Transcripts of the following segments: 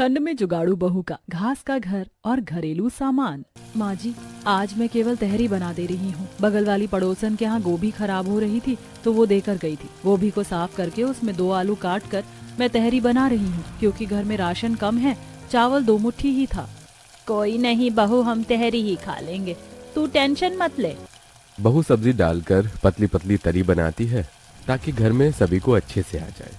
ठंड में जुगाड़ू बहू का घास का घर और घरेलू सामान। माँ जी, आज मैं केवल तहरी बना दे रही हूँ। बगल वाली पड़ोसन के यहाँ गोभी खराब हो रही थी तो वो देकर गई थी। गोभी को साफ करके उसमें 2 आलू काट कर मैं तहरी बना रही हूँ, क्योंकि घर में राशन कम है। चावल 2 मुट्ठी ही था। कोई नहीं बहू, हम तहरी ही खा लेंगे, तू टेंशन मत ले। बहू सब्जी डालकर पतली पतली तरी बनाती है ताकि घर में सभी को अच्छे से आ जाए।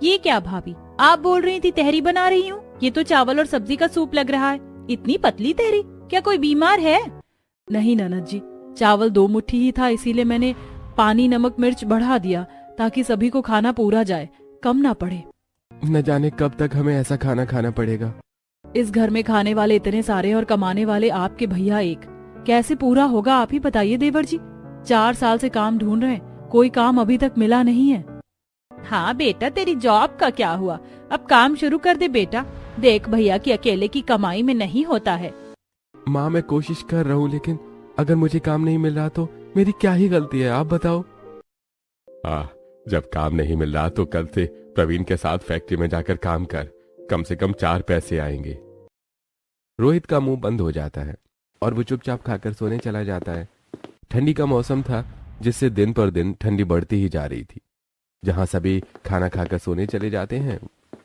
ये क्या भाभी, आप बोल रही थी तहरी बना रही हूँ? ये तो चावल और सब्जी का सूप लग रहा है। इतनी पतली तहरी, क्या कोई बीमार है? नहीं ननद जी, चावल 2 मुट्ठी ही था, इसीलिए मैंने पानी नमक मिर्च बढ़ा दिया ताकि सभी को खाना पूरा जाए, कम ना पड़े। न जाने कब तक हमें ऐसा खाना खाना पड़ेगा। इस घर में खाने वाले इतने सारे और कमाने वाले आपके भैया एक, कैसे पूरा होगा आप ही बताइए देवर जी। 4 साल से काम ढूंढ रहे हैं, कोई काम अभी तक मिला नहीं है। हाँ बेटा, तेरी जॉब का क्या हुआ? अब काम शुरू कर दे बेटा। देख भैया की अकेले की कमाई में नहीं होता है। माँ, मैं कोशिश कर रहा हूँ, लेकिन अगर मुझे काम नहीं मिल रहा तो मेरी क्या ही गलती है, आप बताओ। जब काम नहीं मिल रहा तो कल से प्रवीण के साथ फैक्ट्री में जाकर काम कर, कम से कम 4 पैसे आएंगे। रोहित का मुंह बंद हो जाता है और वो चुपचाप खाकर सोने चला जाता है। ठंडी का मौसम था, जिससे दिन पर दिन ठंडी बढ़ती ही जा रही थी। जहां सभी खाना खाकर सोने चले जाते हैं,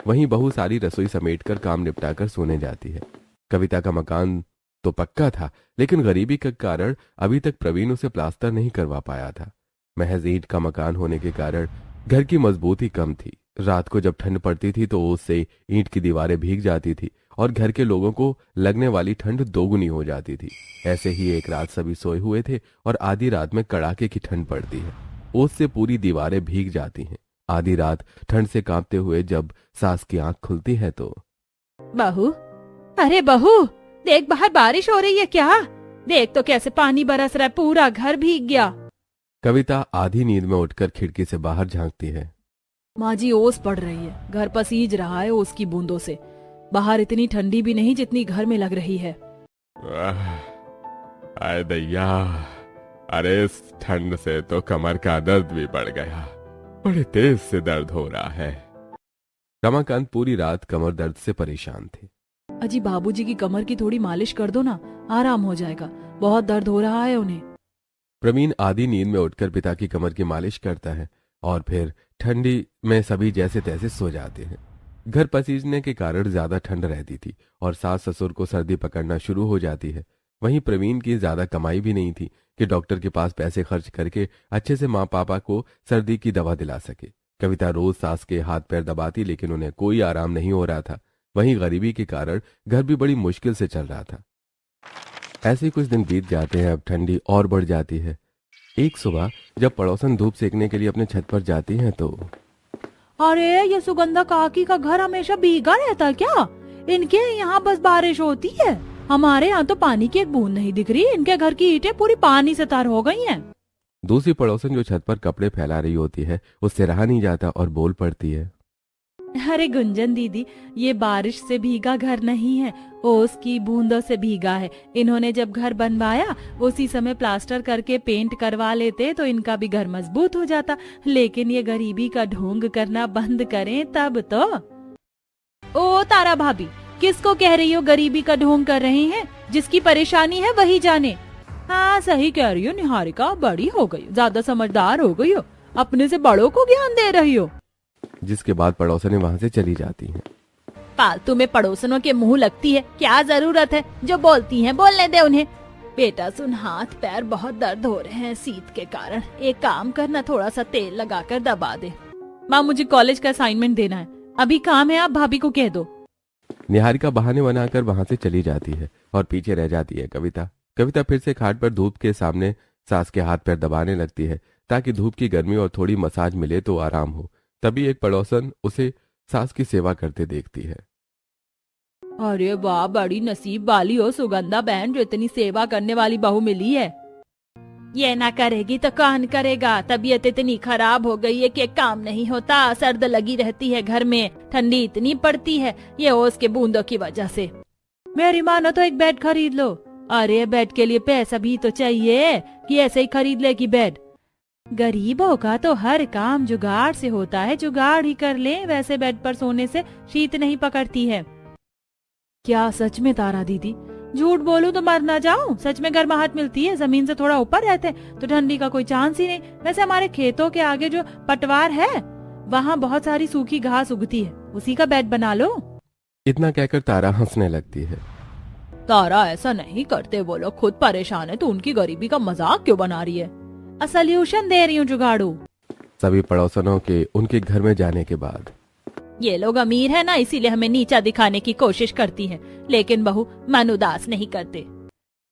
वहीं बहू सारी रसोई समेटकर काम निपटाकर सोने जाती है। कविता का मकान तो पक्का था, लेकिन गरीबी के कारण अभी तक प्रवीण उसे प्लास्टर नहीं करवा पाया था। महज ईंट का मकान होने के कारण घर की मजबूती कम थी। रात को जब ठंड पड़ती थी तो उससे ईंट की दीवारें भीग जाती थी और घर के लोगों को लगने वाली ठंड दोगुनी हो जाती थी। ऐसे ही एक रात सभी सोए हुए थे और आधी रात में कड़ाके की ठंड पड़ती है। ओस से पूरी दीवारें भीग जाती हैं। आधी रात ठंड से कांपते हुए जब सास की आंख खुलती है तो बहू, अरे बहू, देख बाहर बारिश हो रही है क्या? देख तो कैसे पानी बरस रहा है, पूरा घर भीग गया। कविता आधी नींद में उठकर खिड़की से बाहर झांकती है। माँ जी, ओस पड़ रही है, घर पसीज रहा है ओस की बूंदों से। बाहर इतनी ठंडी भी नहीं जितनी घर में लग रही है। आए दैया, अरे इस ठंड से तो कमर का दर्द भी बढ़ गया, बड़े तेज से दर्द हो रहा है। रमाकांत पूरी रात कमर दर्द से परेशान थे। अजी, बाबूजी की कमर की थोड़ी मालिश कर दो ना, आराम हो जाएगा, बहुत दर्द हो रहा है उन्हें। प्रवीण आधी नींद में उठकर पिता की कमर की मालिश करता है और फिर ठंडी में सभी जैसे तैसे सो जाते हैं। घर पसीजने के कारण ज्यादा ठंड रहती थी और सास ससुर को सर्दी पकड़ना शुरू हो जाती है। वहीं प्रवीण की ज्यादा कमाई भी नहीं थी कि डॉक्टर के पास पैसे खर्च करके अच्छे से माँ पापा को सर्दी की दवा दिला सके। कविता रोज सास के हाथ पैर दबाती, लेकिन उन्हें कोई आराम नहीं हो रहा था। वहीं गरीबी के कारण घर भी बड़ी मुश्किल से चल रहा था। ऐसे ही कुछ दिन बीत जाते हैं। अब ठंडी और बढ़ जाती है। एक सुबह जब पड़ोसन धूप सेकने के लिए अपने छत पर जाती हैं तो अरे, ये सुगंधा काकी का घर हमेशा भीगा रहता है क्या? इनके यहाँ बस बारिश होती है, हमारे यहाँ तो पानी की एक बूंद नहीं दिख रही। इनके घर की ईंटें पूरी पानी से तर हो गई हैं। दूसरी पड़ोसन जो छत पर कपड़े फैला रही होती है, उससे रहा नहीं जाता और बोल पड़ती है। अरे गुंजन दीदी, ये बारिश से भीगा घर नहीं है, ओस की बूंदों से भीगा है। इन्होंने जब घर बनवाया उसी समय प्लास्टर करके पेंट करवा लेते तो इनका भी घर मजबूत हो जाता, लेकिन ये गरीबी का ढोंग करना बंद करें तब तो। ओ तारा भाभी, किसको कह रही हो गरीबी का ढोंग कर रहे हैं? जिसकी परेशानी है वही जाने। हाँ सही कह रही हो निहारिका, बड़ी हो गई, ज्यादा समझदार हो गई हो, अपने से बड़ों को ज्ञान दे रही हो। जिसके बाद पड़ोसनें वहां से चली जाती हैं। फालतू में पड़ोसनों के मुंह लगती है, क्या जरूरत है? जो बोलती हैं बोलने दे उन्हें। बेटा सुन, हाथ पैर बहुत दर्द हो रहे हैं शीत के कारण। एक काम करना, थोड़ा सा तेल लगाकर दबा दे। माँ, मुझे कॉलेज का असाइनमेंट देना है, अभी काम है, आप भाभी को कह दो। निहारिका बहाने बनाकर वहां से चली जाती है और पीछे रह जाती है कविता। कविता फिर से खाट पर धूप के सामने सास के हाथ पैर दबाने लगती है ताकि धूप की गर्मी और थोड़ी मसाज मिले तो आराम हो। तभी एक पड़ोसन उसे सास की सेवा करते देखती है। अरे वाह, बड़ी नसीब वाली हो सुगंधा बहन, जो इतनी सेवा करने वाली बहू मिली है। ये ना करेगी तो कौन करेगा? तबीयत इतनी खराब हो गई है कि काम नहीं होता, सर्द लगी रहती है घर में, ठंडी इतनी पड़ती है ये ओस के बूंदों की वजह से। मेरी मानो तो एक बेड खरीद लो। अरे बेड के लिए पैसा भी तो चाहिए कि ऐसे ही खरीद ले की बेड? गरीबों का तो हर काम जुगाड़ से होता है, जुगाड़ ही कर ले। वैसे बेड पर सोने से शीत नहीं पकड़ती है। क्या सच में तारा दीदी? झूठ बोलूं तो मर ना जाऊं। सच में गर्माहट मिलती है, जमीन से थोड़ा ऊपर रहते तो ठंडी का कोई चांस ही नहीं। वैसे हमारे खेतों के आगे जो पटवार है वहाँ बहुत सारी सूखी घास उगती है, उसी का बेड बना लो। इतना कहकर तारा हंसने लगती है। तारा ऐसा नहीं करते, वो लोग खुद परेशान है तो उनकी गरीबी का मजाक क्यों बना रही है? सॉल्यूशन दे रही हूँ जुगाड़ू। सभी पड़ोसनों के उनके घर में जाने के बाद ये लोग अमीर है ना, इसीलिए हमें नीचा दिखाने की कोशिश करती हैं, लेकिन बहू मन उदास नहीं करते।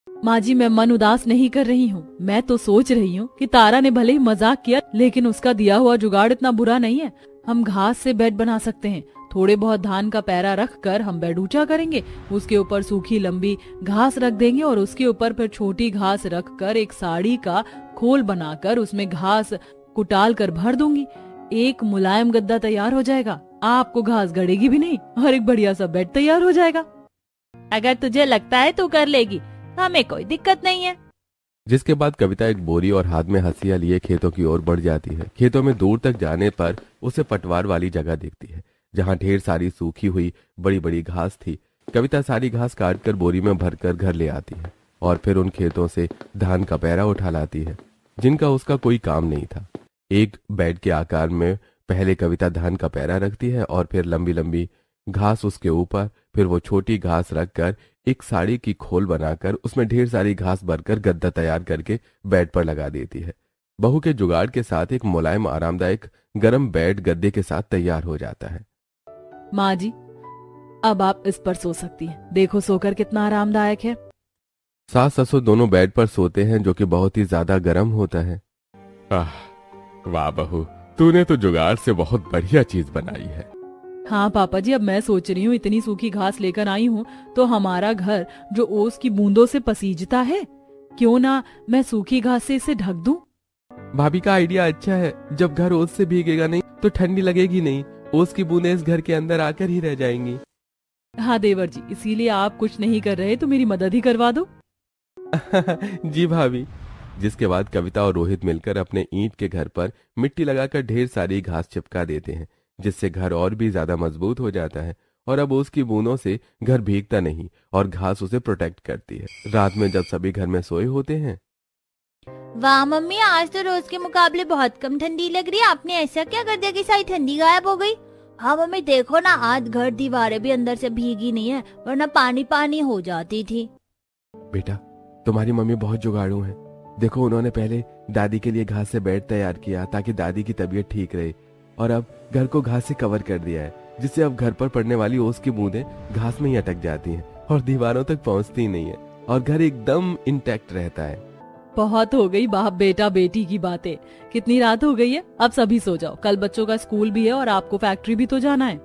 माँ जी, मैं मन उदास नहीं कर रही हूँ। मैं तो सोच रही हूँ कि तारा ने भले ही मजाक किया, लेकिन उसका दिया हुआ जुगाड़ इतना बुरा नहीं है। हम घास से बेड बना सकते हैं। थोड़े बहुत धान का पैरा रख कर हम बेड ऊंचा करेंगे, उसके ऊपर सूखी लंबी घास रख देंगे और उसके ऊपर फिर छोटी घास रख कर एक साड़ी का खोल बनाकर उसमें घास कुटाल कर भर दूंगी। एक मुलायम गद्दा तैयार हो जाएगा, आपको घास गड़ेगी भी नहीं और एक बढ़िया सा बेड तैयार हो जाएगा। अगर तुझे लगता है तो कर लेगी, हमें कोई दिक्कत नहीं है। जिसके बाद कविता एक बोरी और हाथ में हंसिया लिए खेतों की ओर बढ़ जाती है। खेतों में दूर तक जाने पर उसे पटवार वाली जगह दिखती है, जहाँ ढेर सारी सूखी हुई बड़ी बड़ी घास थी। कविता सारी घास काट कर बोरी में भरकर घर ले आती है और फिर उन खेतों से धान का पैरा उठा लाती है, जिनका उसका कोई काम नहीं था। एक बेड के आकार में पहले कविता धान का पैरा रखती है और फिर लंबी लंबी घास उसके ऊपर, फिर वो छोटी घास रखकर एक साड़ी की खोल बनाकर उसमें ढेर सारी घास भरकर गद्दा तैयार करके बेड पर लगा देती है। बहू के जुगाड़ के साथ एक मुलायम आरामदायक गर्म बेड गद्दे के साथ तैयार हो जाता है। माँ जी, अब आप इस पर सो सकती हैं। देखो सोकर कितना आरामदायक है। सास ससुर दोनों बेड पर सोते हैं, जो कि बहुत ही ज्यादा गर्म होता है। वाह बहू, तूने तो जुगाड़ से बहुत बढ़िया चीज बनाई है। हाँ पापा जी, अब मैं सोच रही हूँ इतनी सूखी घास लेकर आई हूँ तो हमारा घर जो ओस की बूंदों से पसीजता है, क्यों ना मैं सूखी घास से इसे ढक दूं। भाभी का आइडिया अच्छा है। जब घर ओस से भीगेगा नहीं तो ठंडी लगेगी नहीं, ओस की बूंदें इस घर के अंदर आकर ही रह जाएंगी। हाँ देवर जी, इसीलिए आप कुछ नहीं कर रहे तो मेरी मदद ही करवा दो। जी भाभी। जिसके बाद कविता और रोहित मिलकर अपने ईंट के घर पर मिट्टी लगाकर ढेर सारी घास चिपका देते हैं, जिससे घर और भी ज्यादा मजबूत हो जाता है और अब उसकी बूंदों से घर भीगता नहीं और घास उसे प्रोटेक्ट करती है। रात में जब सभी घर में सोए होते हैं। वाह मम्मी, आज तो रोज के मुकाबले बहुत कम ठंडी लग रही है। आपने ऐसा क्या कर दिया कि सारी ठंडी गायब हो गई? हाँ मम्मी, देखो ना, आज घर दीवारें भी अंदर से भीगी नहीं है, वरना पानी पानी हो जाती थी। बेटा, तुम्हारी मम्मी बहुत जुगाड़ू है। देखो, उन्होंने पहले दादी के लिए घास से बेड तैयार किया ताकि दादी की तबीयत ठीक रहे, और अब घर को घास से कवर कर दिया है, जिससे अब घर पर पड़ने वाली ओस की बूंदें घास में ही अटक जाती हैं और दीवारों तक पहुंचती नहीं है और घर एकदम इंटैक्ट रहता है। बहुत हो गई बाप बेटा बेटी की बातें। कितनी रात हो गई है, अब सभी सो जाओ। कल बच्चों का स्कूल भी है और आपको फैक्ट्री भी तो जाना है।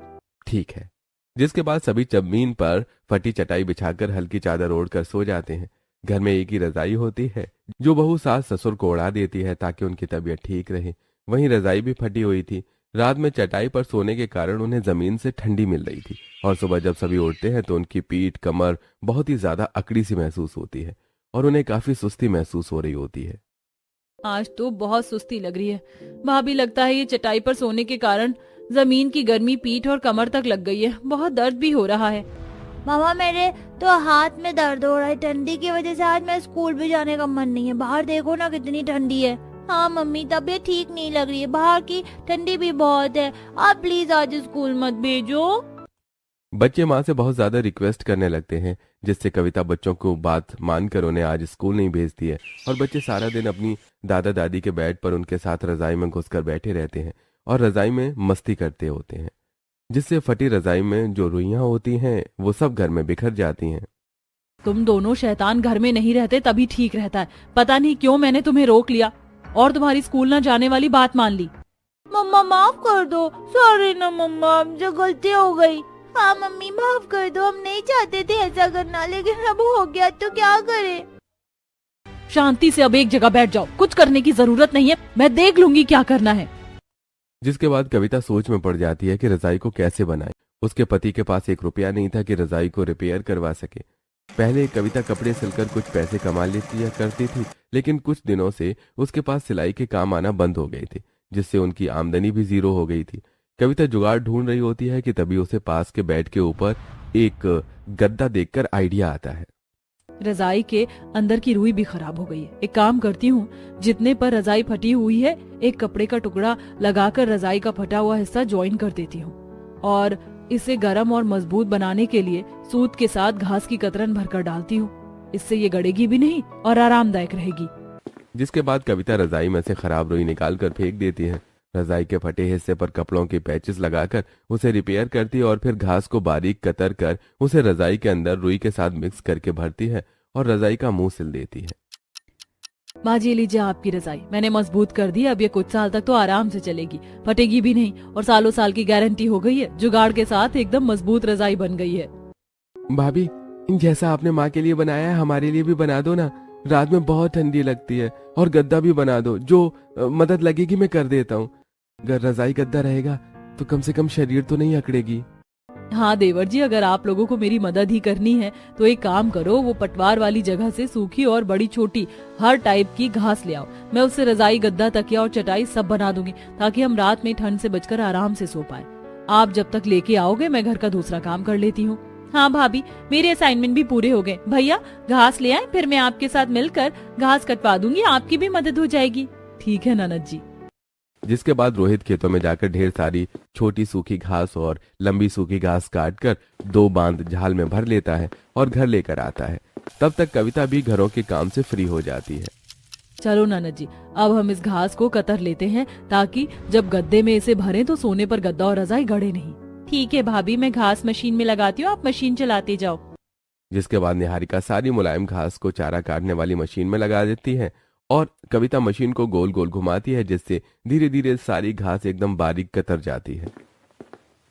ठीक है। जिसके बाद सभी जमीन पर फटी चटाई बिछाकर हल्की चादर ओढ़कर सो जाते हैं। घर में एक ही रजाई होती है जो बहू सास ससुर को उड़ा देती है ताकि उनकी तबीयत ठीक रहे। वहीं रजाई भी फटी हुई थी। रात में चटाई पर सोने के कारण उन्हें जमीन से ठंडी मिल रही थी और सुबह जब सभी उठते हैं तो उनकी पीठ कमर बहुत ही ज्यादा अकड़ी सी महसूस होती है और उन्हें काफी सुस्ती महसूस हो रही होती है। आज तो बहुत सुस्ती लग रही है भाभी, लगता है ये चटाई पर सोने के कारण जमीन की गर्मी पीठ और कमर तक लग गई है। बहुत दर्द भी हो रहा है। मामा, मेरे तो हाथ में दर्द हो रहा है। ठंडी की वजह से आज मैं स्कूल भी जाने का मन नहीं है। बाहर देखो ना कितनी ठंडी है। हाँ मम्मी, तबीयत ठीक नहीं लग रही है, बाहर की ठंडी भी बहुत है। आप प्लीज आज स्कूल मत भेजो। बच्चे माँ से बहुत ज्यादा रिक्वेस्ट करने लगते हैं, जिससे कविता बच्चों को बात मानकर उन्हें आज स्कूल नहीं भेजती है और बच्चे सारा दिन अपनी दादा दादी के बेड पर उनके साथ रजाई में घुसकर बैठे रहते हैं और रजाई में मस्ती करते होते हैं, जिससे फटी रजाई में जो रुइयां होती हैं वो सब घर में बिखर जाती हैं। तुम दोनों शैतान घर में नहीं रहते तभी ठीक रहता है। पता नहीं क्यों मैंने तुम्हें रोक लिया और तुम्हारी स्कूल न जाने वाली बात मान ली। मम्मा माफ कर दो। सॉरी ना मम्मा, हमसे गलती हो गई। हाँ मम्मी, माफ कर दो। हम नहीं चाहते थे ऐसा करना, लेकिन अब हो गया तो क्या करें। शांति से अब एक जगह बैठ जाओ, कुछ करने की जरूरत नहीं है, मैं देख लूंगी क्या करना है। जिसके बाद कविता सोच में पड़ जाती है कि रजाई को कैसे बनाए। उसके पति के पास ₹1 नहीं था कि रजाई को रिपेयर करवा सके। पहले कविता कपड़े सिलकर कुछ पैसे कमा लेती या करती थी, लेकिन कुछ दिनों से उसके पास सिलाई के काम आना बंद हो गए थे, जिससे उनकी आमदनी भी जीरो हो गई थी। कविता जुगाड़ ढूंढ रही होती है कि तभी उसे पास के बेड के ऊपर एक गद्दा देखकर आइडिया आता है। रजाई के अंदर की रुई भी खराब हो गई है। एक काम करती हूँ, जितने पर रजाई फटी हुई है एक कपड़े का टुकड़ा लगाकर रजाई का फटा हुआ हिस्सा ज्वाइन कर देती हूँ और इसे गर्म और मजबूत बनाने के लिए सूत के साथ घास की कतरन भरकर डालती हूँ। इससे ये गड़ेगी भी नहीं और आरामदायक रहेगी। जिसके बाद कविता रजाई में से खराब रुई निकाल कर फेंक देती है। रजाई के फटे हिस्से पर कपड़ों के पैचेस लगाकर उसे रिपेयर करती है और फिर घास को बारीक कतर कर उसे रजाई के अंदर रुई के साथ मिक्स करके भरती है और रजाई का मुंह सिल देती है। माँ जी लीजिए आपकी रजाई, मैंने मजबूत कर दी। अब ये कुछ साल तक तो आराम से चलेगी, फटेगी भी नहीं और सालों साल की गारंटी हो गई है। जुगाड़ के साथ एकदम मजबूत रजाई बन गई है। भाभी, जैसा आपने माँ के लिए बनाया है हमारे लिए भी बना दो ना। रात में बहुत ठंडी लगती है। और गद्दा भी बना दो, जो मदद लगेगी मैं कर देता हूँ। अगर रजाई गद्दा रहेगा तो कम से कम शरीर तो नहीं अकड़ेगी। हाँ देवर जी, अगर आप लोगों को मेरी मदद ही करनी है तो एक काम करो, वो पटवार वाली जगह से सूखी और बड़ी छोटी हर टाइप की घास ले आओ। मैं उससे रजाई गद्दा तकिया और चटाई सब बना दूंगी ताकि हम रात में ठंड से बचकर आराम से सो पाए। आप जब तक लेके आओगे मैं घर का दूसरा काम कर लेती हूँ। हाँ भाभी, मेरे असाइनमेंट भी पूरे हो गए। भैया घास ले आए, फिर मैं आपके साथ मिलकर घास कटवा दूंगी, आपकी भी मदद हो जाएगी। ठीक है ननद जी। जिसके बाद रोहित खेतों में जाकर ढेर सारी छोटी सूखी घास और लंबी सूखी घास काटकर 2 बांध झाल में भर लेता है और घर लेकर आता है। तब तक कविता भी घरों के काम से फ्री हो जाती है। चलो ननद जी, अब हम इस घास को कतर लेते हैं ताकि जब गद्दे में इसे भरें तो सोने पर गद्दा और रजाई गड़े नहीं। ठीक है भाभी, मैं घास मशीन में लगाती हूँ, आप मशीन चलाते जाओ। जिसके बाद निहारिका सारी मुलायम घास को चारा काटने वाली मशीन में लगा देती है और कविता मशीन को गोल गोल घुमाती है, जिससे धीरे धीरे सारी घास एकदम बारीक कतर जाती है।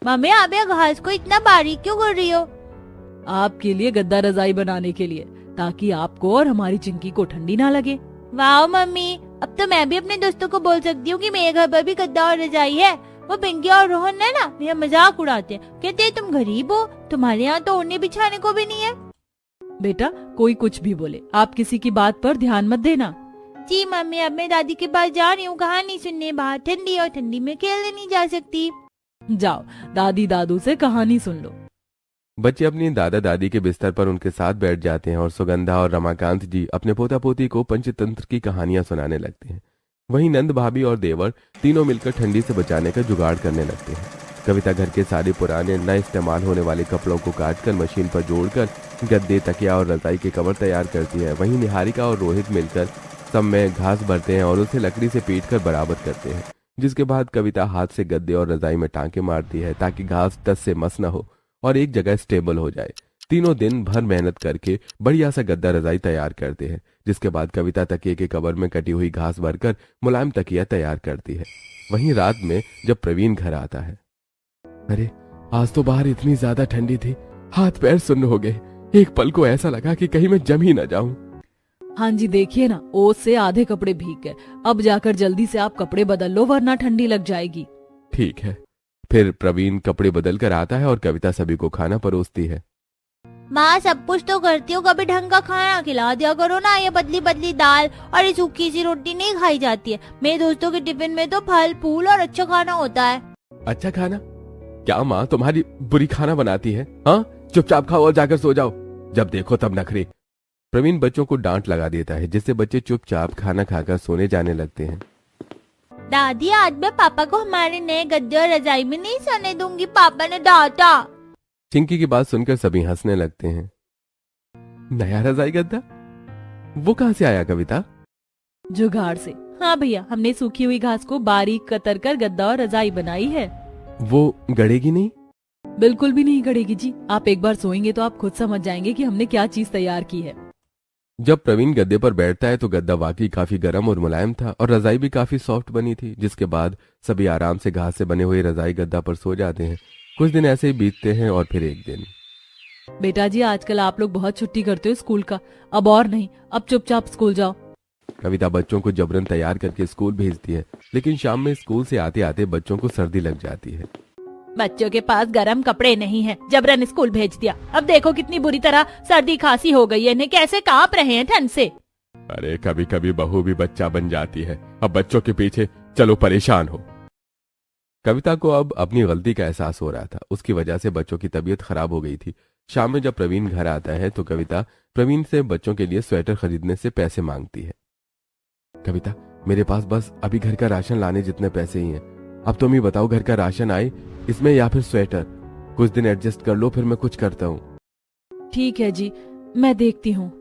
मम्मी आप ये घास को इतना बारीक क्यों कर रही हो? आपके लिए गद्दा रजाई बनाने के लिए, ताकि आपको और हमारी चिंकी को ठंडी ना लगे। वाह मम्मी, अब तो मैं भी अपने दोस्तों को बोल सकती हूँ कि मेरे घर पर भी गद्दा और रजाई है। वो पिंकी और रोहन है ना, मेरा मजाक उड़ाते हैं, कहते हैं तुम गरीब हो, तुम्हारे यहाँ तो ओढ़ने बिछाने को भी नहीं है। बेटा कोई कुछ भी बोले, आप किसी की बात पर ध्यान मत देना। जी मम्मी, अब मैं दादी के पास जा रही हूँ कहानी सुनने। बाहर ठंडी और ठंडी में खेलने नहीं जा सकती। जाओ दादी दादू से कहानी सुन लो। बच्चे अपनी दादा दादी के बिस्तर पर उनके साथ बैठ जाते हैं और सुगंधा और रमाकांत जी अपने पोता पोती को पंचतंत्र की कहानियां सुनाने लगते हैं। वहीं नंद भाभी और देवर तीनों मिलकर ठंडी से बचाने का जुगाड़ करने लगते हैं। कविता घर के सारे पुराने न इस्तेमाल होने वाले कपड़ों को काटकर मशीन पर जोड़कर गद्दे, तकिया और रजाई के कवर तैयार करती है। वहीं निहारिका और रोहित मिलकर सब में घास भरते हैं और उसे लकड़ी से पीट कर बराबर करते हैं। जिसके बाद कविता हाथ से गद्दे और रजाई में टांके मारती है ताकि घास टस से मस न हो और एक जगह स्टेबल हो जाए। तीनों दिन भर मेहनत करके बढ़िया सा गद्दा रजाई तैयार करते हैं। जिसके बाद कविता तकिए के कवर में कटी हुई घास भरकर मुलायम तकिया तैयार करती है। वहीं रात में जब प्रवीण घर आता है, अरे आज तो बाहर इतनी ज्यादा ठंडी थी, हाथ पैर सुन्न हो गए। एक पल को ऐसा लगा कि कहीं मैं जम ही न जाऊं। हाँ जी देखिए ना, ओस से आधे कपड़े भीग गए। अब जाकर जल्दी से आप कपड़े बदल लो वरना ठंडी लग जाएगी। ठीक है। फिर प्रवीण कपड़े बदल कर आता है और कविता सभी को खाना परोसती है। माँ सब कुछ तो करती हूँ, कभी ढंग का खाना खिला दिया करो ना। ये बदली बदली दाल और ये सूखी सी रोटी नहीं खाई जाती है। मेरे दोस्तों के टिफिन में तो फल फूल और अच्छा खाना होता है। अच्छा खाना? क्या माँ तुम्हारी बुरी खाना बनाती है? हाँ, चुपचाप खाओ और जाकर सो जाओ, जब देखो तब नखरे। प्रवीण बच्चों को डांट लगा देता है, जिससे बच्चे चुपचाप खाना खाकर सोने जाने लगते हैं। दादी आज मैं पापा को हमारे नए गद्दे और रजाई में नहीं सोने दूंगी, पापा ने डांटा। चिंकी की बात सुनकर सभी हंसने लगते हैं। नया रजाई गद्दा? वो कहाँ से आया कविता? जुगाड़ से। हाँ भैया, हमने सूखी हुई घास को बारीक कतर कर गद्दा और रजाई बनाई है। वो गड़ेगी नहीं? बिल्कुल भी नहीं गड़ेगी जी। आप एक बार सोएंगे तो आप खुद समझ जाएंगे कि हमने क्या चीज तैयार की है। जब प्रवीण गद्दे पर बैठता है तो गद्दा वाकई काफी गर्म और मुलायम था और रजाई भी काफी सॉफ्ट बनी थी। जिसके बाद सभी आराम से घास से बने हुए रजाई गद्दा पर सो जाते हैं। कुछ दिन ऐसे ही बीतते हैं और फिर एक दिन। बेटा जी आजकल आप लोग बहुत छुट्टी करते हो स्कूल का, अब और नहीं, अब चुपचाप स्कूल जाओ। कविता बच्चों को जबरन तैयार करके स्कूल भेजती है, लेकिन शाम में स्कूल से आते आते बच्चों को सर्दी लग जाती है। बच्चों के पास गर्म कपड़े नहीं हैं, जबरन स्कूल भेज दिया। अब देखो कितनी बुरी तरह सर्दी खांसी हो गई है, इन्हें कैसे कांप रहे हैं ठंड से। अरे कभी कभी बहू भी बच्चा बन जाती है, अब बच्चों के पीछे चलो परेशान हो। कविता को अब अपनी गलती का एहसास हो रहा था। उसकी वजह से बच्चों की तबीयत खराब हो गई थी। शाम में जब प्रवीण घर आता है तो कविता प्रवीण से बच्चों के लिए स्वेटर खरीदने से पैसे मांगती है। कविता, मेरे पास बस अभी घर का राशन लाने जितने पैसे ही हैं। अब तुम ही बताओ, घर का राशन आए इसमें या फिर स्वेटर? कुछ दिन एडजस्ट कर लो, फिर मैं कुछ करता हूँ। ठीक है जी, मैं देखती हूँ।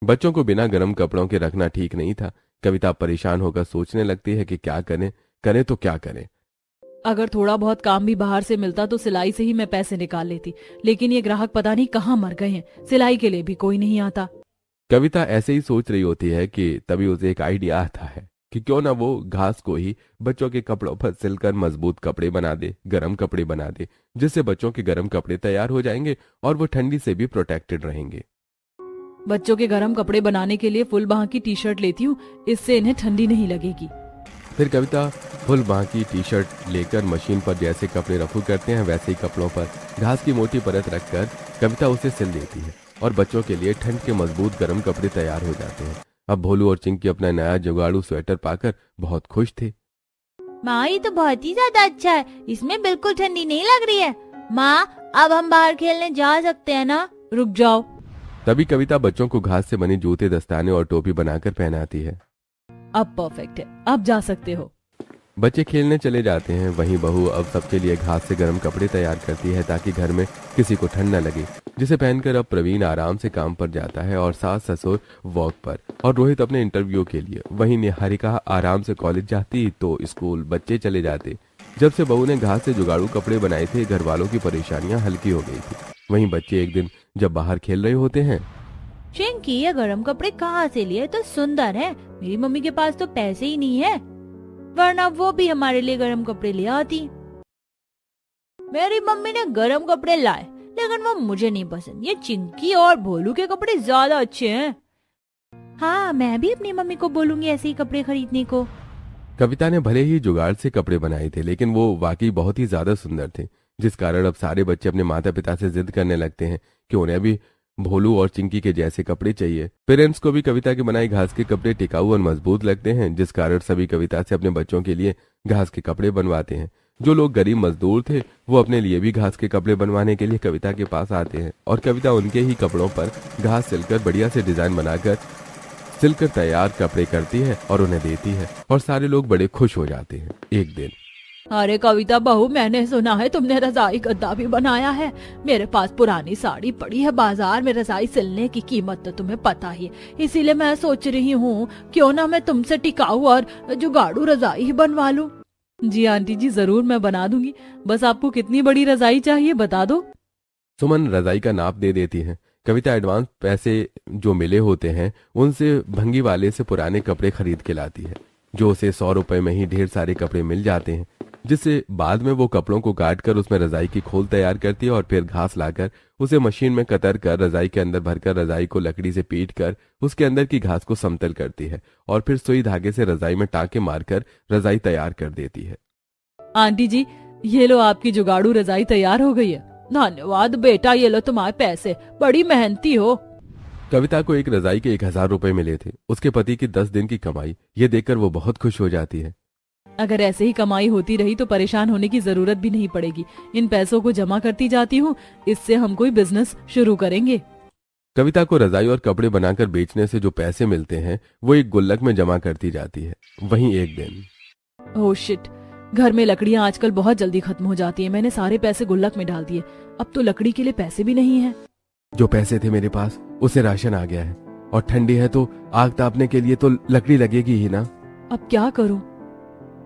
बच्चों को बिना गर्म कपड़ों के रखना ठीक नहीं था। कविता परेशान होकर सोचने लगती है कि क्या करें तो क्या करें। अगर थोड़ा बहुत काम भी बाहर से मिलता तो सिलाई से ही मैं पैसे निकाल लेती, लेकिन ये ग्राहक पता नहीं कहाँ मर गए हैं, सिलाई के लिए भी कोई नहीं आता। कविता ऐसे ही सोच रही होती है कि तभी उसे एक आइडिया आता है कि क्यों ना वो घास को ही बच्चों के कपड़ों पर सिलकर मजबूत कपड़े बना दे, गर्म कपड़े बना दे, जिससे बच्चों के गर्म कपड़े तैयार हो जाएंगे और वो ठंडी से भी प्रोटेक्टेड रहेंगे। बच्चों के गर्म कपड़े बनाने के लिए फुल बाह की टी शर्ट लेती हूँ, इससे इन्हें ठंडी नहीं लगेगी। फिर कविता फुल बाह की टी शर्ट लेकर मशीन पर जैसे कपड़े रफू करते हैं वैसे ही कपड़ों पर घास की मोटी परत रखकर कविता उसे सिल देती है और बच्चों के लिए ठंड के मजबूत गर्म कपड़े तैयार हो जाते हैं। अब भोलू और चिंकी अपना नया जुगाड़ू स्वेटर पाकर बहुत खुश थे। माँ, ये तो बहुत ही ज्यादा अच्छा है, इसमें बिल्कुल ठंडी नहीं लग रही है। माँ, अब हम बाहर खेलने जा सकते हैं ना? रुक जाओ। तभी कविता बच्चों को घास से बने जूते, दस्ताने और टोपी बनाकर पहनाती है। अब परफेक्ट है, अब जा सकते हो। बच्चे खेलने चले जाते हैं। वहीं बहू अब सबके लिए घास से गर्म कपड़े तैयार करती है ताकि घर में किसी को ठंड न लगे, जिसे पहनकर अब प्रवीण आराम से काम पर जाता है और सास ससुर वॉक पर और रोहित अपने इंटरव्यू के लिए। वहीं निहारिका आराम से कॉलेज जाती तो स्कूल बच्चे चले जाते। जब से बहू ने घास से जुगाड़ू कपड़े बनाए थे, घर वालों की परेशानियां हल्की हो गई थी। वहीं बच्चे एक दिन जब बाहर खेल रहे होते हैं, चिंकी, ये गर्म कपड़े कहाँ से लिए? तो सुंदर है, मेरी मम्मी के पास तो पैसे ही नहीं है, वरना वो भी हमारे लिए गर्म कपड़े ले आती। मेरी मम्मी ने गर्म कपड़े लाए, लेकिन वो मुझे नहीं पसंद। ये चिंकी और भोलू के कपड़े ज्यादा अच्छे हैं। हाँ, मैं भी अपनी मम्मी को बोलूंगी ऐसे ही कपड़े खरीदने को। कविता ने भले ही जुगाड़ से कपड़े बनाए थे, लेकिन वो वाकई बहुत ही ज्यादा सुंदर थे, जिस कारण अब सारे बच्चे अपने माता पिता से जिद करने लगते हैं कि उन्हें भी भोलू और चिंकी के जैसे कपड़े चाहिए। पेरेंट्स को भी कविता के बनाए घास के कपड़े टिकाऊ और मजबूत लगते हैं, जिस कारण सभी कविता से अपने बच्चों के लिए घास के कपड़े बनवाते हैं। जो लोग गरीब मजदूर थे वो अपने लिए भी घास के कपड़े बनवाने के लिए कविता के पास आते हैं और कविता उनके ही कपड़ों पर घास सिलकर बढ़िया से डिजाइन बनाकर सिलकर तैयार कपड़े करती है और उन्हें देती है और सारे लोग बड़े खुश हो जाते हैं। एक दिन, अरे कविता बहू, मैंने सुना है तुमने रजाई गद्दा भी बनाया है। मेरे पास पुरानी साड़ी पड़ी है बाजार में, रजाई सिलने की कीमत तो तुम्हें पता ही है, इसीलिए मैं सोच रही हूँ क्यों ना मैं तुमसे टिकाऊ और जुगाड़ू रजाई ही बनवा लूं। जी आंटी जी, जरूर मैं बना दूंगी, बस आपको कितनी बड़ी रजाई चाहिए बता दो। सुमन रजाई का नाप दे देती है। कविता एडवांस पैसे जो मिले होते हैं उनसे भंगी वाले से पुराने कपड़े खरीद के लाती है, जो उसे 100 रुपए में ही ढेर सारे कपड़े मिल जाते हैं, जिससे बाद में वो कपड़ों को काट कर उसमें रजाई की खोल तैयार करती है और फिर घास लाकर उसे मशीन में कतर कर रजाई के अंदर भरकर रजाई को लकड़ी से पीट कर उसके अंदर की घास को समतल करती है और फिर सुई धागे से रजाई में टाँके मारकर रजाई तैयार कर देती है। आंटी जी, ये लो आपकी जुगाड़ू रजाई तैयार हो गई है। धन्यवाद बेटा, ये लो तुम्हारे पैसे, बड़ी मेहनती हो। कविता को एक रजाई के 1000 रुपए मिले थे, उसके पति की 10 दिन की कमाई। ये देखकर वो बहुत खुश हो जाती है। अगर ऐसे ही कमाई होती रही तो परेशान होने की जरूरत भी नहीं पड़ेगी। इन पैसों को जमा करती जाती हूँ, इससे हम कोई बिजनेस शुरू करेंगे। कविता को रजाई और कपड़े बनाकर बेचने से जो पैसे मिलते हैं वो एक गुल्लक में जमा करती जाती है। वहीं एक दिन, ओह शिट, घर में लकड़ियाँ आजकल बहुत जल्दी खत्म हो जाती हैं। मैंने सारे पैसे गुल्लक में डाल दिए, अब तो लकड़ी के लिए पैसे भी नहीं है। जो पैसे थे मेरे पास उसे राशन आ गया है और ठंडी है तो आग तापने के लिए तो लकड़ी लगेगी ही ना। अब क्या करूं?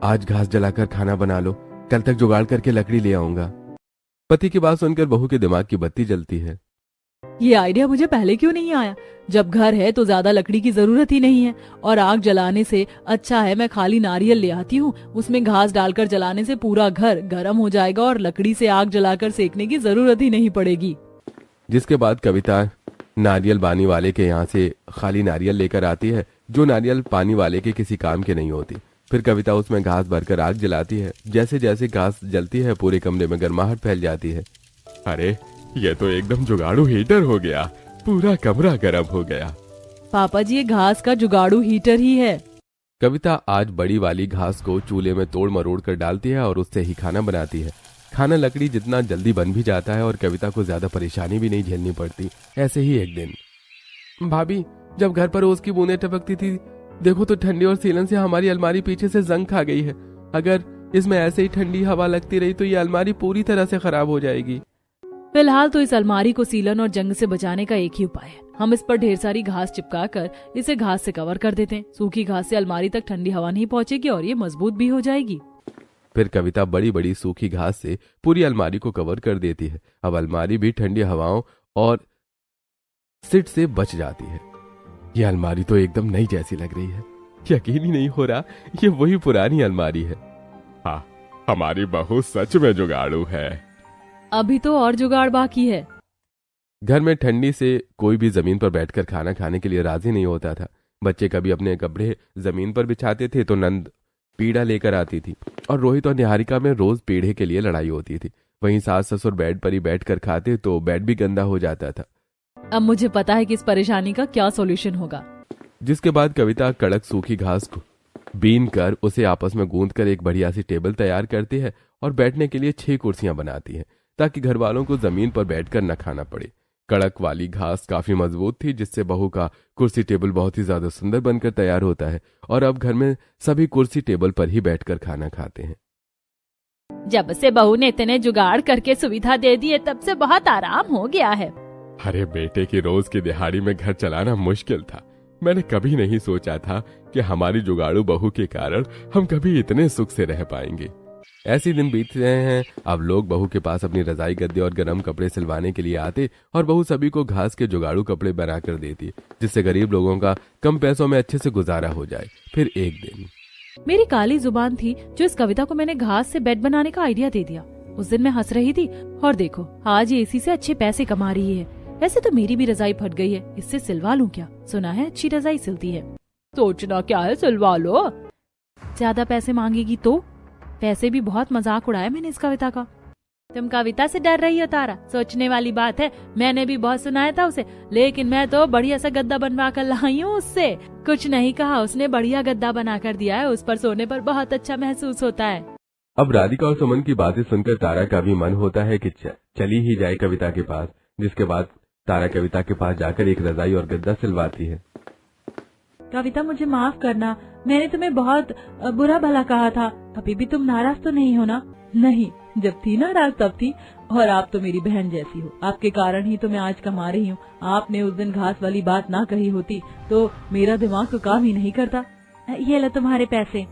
आज घास जलाकर खाना बना लो, कल तक जुगाड़ करके लकड़ी ले आऊंगा। पति की बात सुनकर बहू के दिमाग की बत्ती जलती है। ये आइडिया मुझे पहले क्यों नहीं आया? जब घर है तो ज्यादा लकड़ी की जरूरत ही नहीं है और आग जलाने से अच्छा है मैं खाली नारियल ले आती हूँ, उसमें घास डालकर जलाने से पूरा घर गर्म हो जाएगा और लकड़ी से आग जलाकर सेकने की जरूरत ही नहीं पड़ेगी। जिसके बाद कविता नारियल पानी वाले के यहाँ से खाली नारियल लेकर आती है, जो नारियल पानी वाले के किसी काम के नहीं होती। फिर कविता उसमें घास भरकर आग जलाती है। जैसे जैसे घास जलती है पूरे कमरे में गर्माहट फैल जाती है। अरे ये तो एकदम जुगाड़ू हीटर हो गया, पूरा कमरा गर्म हो गया। पापा जी, ये घास का जुगाड़ू हीटर ही है। कविता आज बड़ी वाली घास को चूल्हे में तोड़ मरोड़ कर डालती है और उससे ही खाना बनाती है। खाना लकड़ी जितना जल्दी बन भी जाता है और कविता को ज्यादा परेशानी भी नहीं झेलनी पड़ती। ऐसे ही एक दिन, भाभी जब घर पर ओस की बूंदें टपकती थी, देखो तो ठंडी और सीलन से हमारी अलमारी पीछे से जंग खा गई है। अगर इसमें ऐसे ही ठंडी हवा लगती रही तो ये अलमारी पूरी तरह से खराब हो जाएगी। फिलहाल तो इस अलमारी को सीलन और जंग से बचाने का एक ही उपाय है, हम इस पर ढेर सारी घास चिपका कर इसे घास से कवर कर देते हैं। सूखी घास से अलमारी तक ठंडी हवा नहीं पहुंचेगी और ये मजबूत भी हो जाएगी। फिर कविता बड़ी बड़ी सूखी घास से पूरी अलमारी को कवर कर देती है। अब अलमारी भी ठंडी हवाओं और सिट से बच जाती है। ये अलमारी तो एकदम नई जैसी लग रही है। यकीन ही नहीं हो रहा ये वही पुरानी अलमारी है। हाँ, हमारी बहू सच में जुगाड़ू है। अभी तो और जुगाड़ बाकी है। घर में ठंडी से कोई भी जमीन पर बैठकर खाना खाने के लिए राजी नहीं होता था। बच्चे कभी अपने कपड़े जमीन पर बिछाते थे तो नंद पीढ़ा लेकर आती थी और रोहित और निहारिका में रोज पीढ़े के लिए लड़ाई होती थी। वहीं सास ससुर बेड पर ही बैठकर खाते तो बेड भी गंदा हो जाता था। अब मुझे पता है कि इस परेशानी का क्या सॉल्यूशन होगा। जिसके बाद कविता कड़क सूखी घास को बीन कर उसे आपस में गूंद कर एक बढ़िया सी टेबल तैयार करती है और बैठने के लिए 6 कुर्सियां बनाती है ताकि घर वालों को जमीन पर बैठकर न खाना पड़े। कड़क वाली घास काफी मजबूत थी जिससे बहू का कुर्सी टेबल बहुत ही ज्यादा सुंदर बनकर तैयार होता है और अब घर में सभी कुर्सी टेबल पर ही बैठकर खाना खाते हैं। जब से बहू ने इतने जुगाड़ करके सुविधा दे दी है तब से बहुत आराम हो गया है। अरे बेटे की रोज की दिहाड़ी में घर चलाना मुश्किल था। मैंने कभी नहीं सोचा था कि हमारी जुगाड़ू बहू के कारण हम कभी इतने सुख से रह पाएंगे। ऐसे दिन बीत रहे हैं। अब लोग बहू के पास अपनी रजाई गद्दे और गर्म कपड़े सिलवाने के लिए आते और बहू सभी को घास के जुगाड़ू कपड़े बनाकर देती जिससे गरीब लोगों का कम पैसों में अच्छे से गुजारा हो जाए। फिर एक दिन मेरी काली जुबान थी जो इस कविता को मैंने घास से बेड बनाने का आइडिया दे दिया। उस दिन मैं हंस रही थी और देखो आज ये इसी से अच्छे पैसे कमा रही है। वैसे तो मेरी भी रजाई फट गई है, इससे सिलवा लूं क्या? सुना है अच्छी रजाई सिलती है। सोचना क्या है, सिलवा लो। ज्यादा पैसे मांगेगी तो? पैसे भी बहुत मजाक उड़ाया मैंने इस कविता का। तुम कविता से डर रही हो तारा? सोचने वाली बात है, मैंने भी बहुत सुनाया था उसे, लेकिन मैं तो बढ़िया सा गद्दा बनवा कर लाई हूँ उससे। कुछ नहीं कहा, उसने बढ़िया गद्दा बना कर दिया है। उस पर सोने पर बहुत अच्छा महसूस होता है। अब राधिका और सुमन की बातें सुनकर तारा का भी मन होता है कि चली ही जाए कविता के पास। जिसके बाद तारा कविता के पास जाकर एक रजाई और गद्दा सिलवाती है। कविता मुझे माफ करना, मैंने तुम्हें बहुत बुरा भला कहा था। अभी भी तुम नाराज तो नहीं हो ना? नहीं, जब थी नाराज तब थी, और आप तो मेरी बहन जैसी हो। आपके कारण ही तो मैं आज कमा रही हूँ। आपने उस दिन घास वाली बात ना कही होती तो मेरा दिमाग तो काम ही नहीं करता। ये लो तुम्हारे पैसे।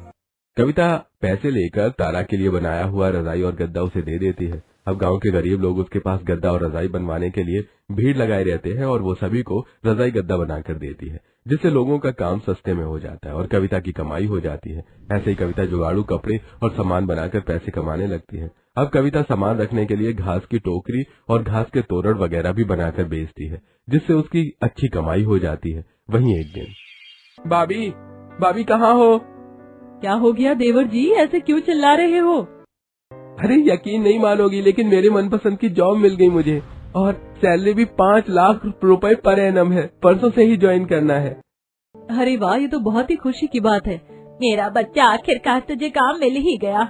कविता पैसे लेकर तारा के लिए बनाया हुआ रजाई और गद्दा उसे दे देती है। अब गांव के गरीब लोग उसके पास गद्दा और रजाई बनवाने के लिए भीड़ लगाए रहते हैं और वो सभी को रजाई गद्दा बनाकर देती है जिससे लोगों का काम सस्ते में हो जाता है और कविता की कमाई हो जाती है। ऐसे ही कविता जुगाड़ू कपड़े और सामान बनाकर पैसे कमाने लगती है। अब कविता सामान रखने के लिए घास की टोकरी और घास के तोरण वगैरह भी बनाकर बेचती है जिससे उसकी अच्छी कमाई हो जाती है। वहीं एक दिन, भाभी कहाँ हो? क्या हो गया देवर जी, ऐसे क्यों चिल्ला रहे हो? अरे यकीन नहीं मानोगी, लेकिन मेरे मनपसंद की जॉब मिल गई मुझे और सैलरी भी 5 लाख रुपए पर एनम है। परसों से ही ज्वाइन करना है। अरे वाह, ये तो बहुत ही खुशी की बात है। मेरा बच्चा, आखिरकार तुझे काम मिल ही गया।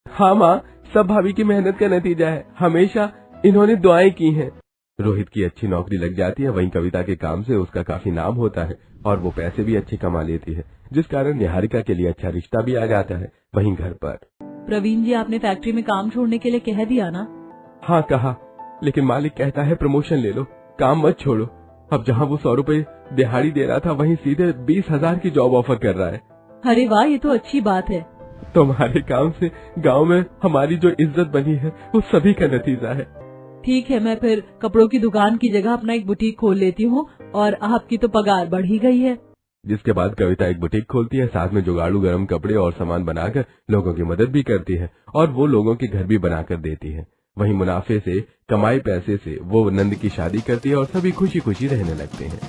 हाँ माँ, सब भाभी की मेहनत का नतीजा है। हमेशा इन्होंने दुआएं की हैं। रोहित की अच्छी नौकरी लग जाती है। वहीं कविता के काम से उसका काफी नाम होता है और वो पैसे भी अच्छे कमा लेती है जिस कारण निहारिका के लिए अच्छा रिश्ता भी आ जाता है। वहीं घर पर, प्रवीण जी, आपने फैक्ट्री में काम छोड़ने के लिए कह दिया ना? हाँ कहा, लेकिन मालिक कहता है प्रमोशन ले लो, काम मत छोड़ो। अब जहाँ वो 100 रुपए दिहाड़ी दे रहा था वहीं सीधे 20,000 की जॉब ऑफर कर रहा है। अरे वाह, ये तो अच्छी बात है। तुम्हारे काम से गांव में हमारी जो इज्जत बनी है वो सभी का नतीजा है। ठीक है, मैं फिर कपड़ों की दुकान की जगह अपना एक बुटीक खोल लेती हूँ और आपकी तो पगार बढ़ ही गई है। जिसके बाद कविता एक बुटीक खोलती है, साथ में जुगाड़ू गर्म कपड़े और सामान बनाकर लोगों की मदद भी करती है और वो लोगों के घर भी बनाकर देती है। वहीं मुनाफे से कमाए पैसे से वो नंद की शादी करती है और सभी खुशी खुशी रहने लगते हैं।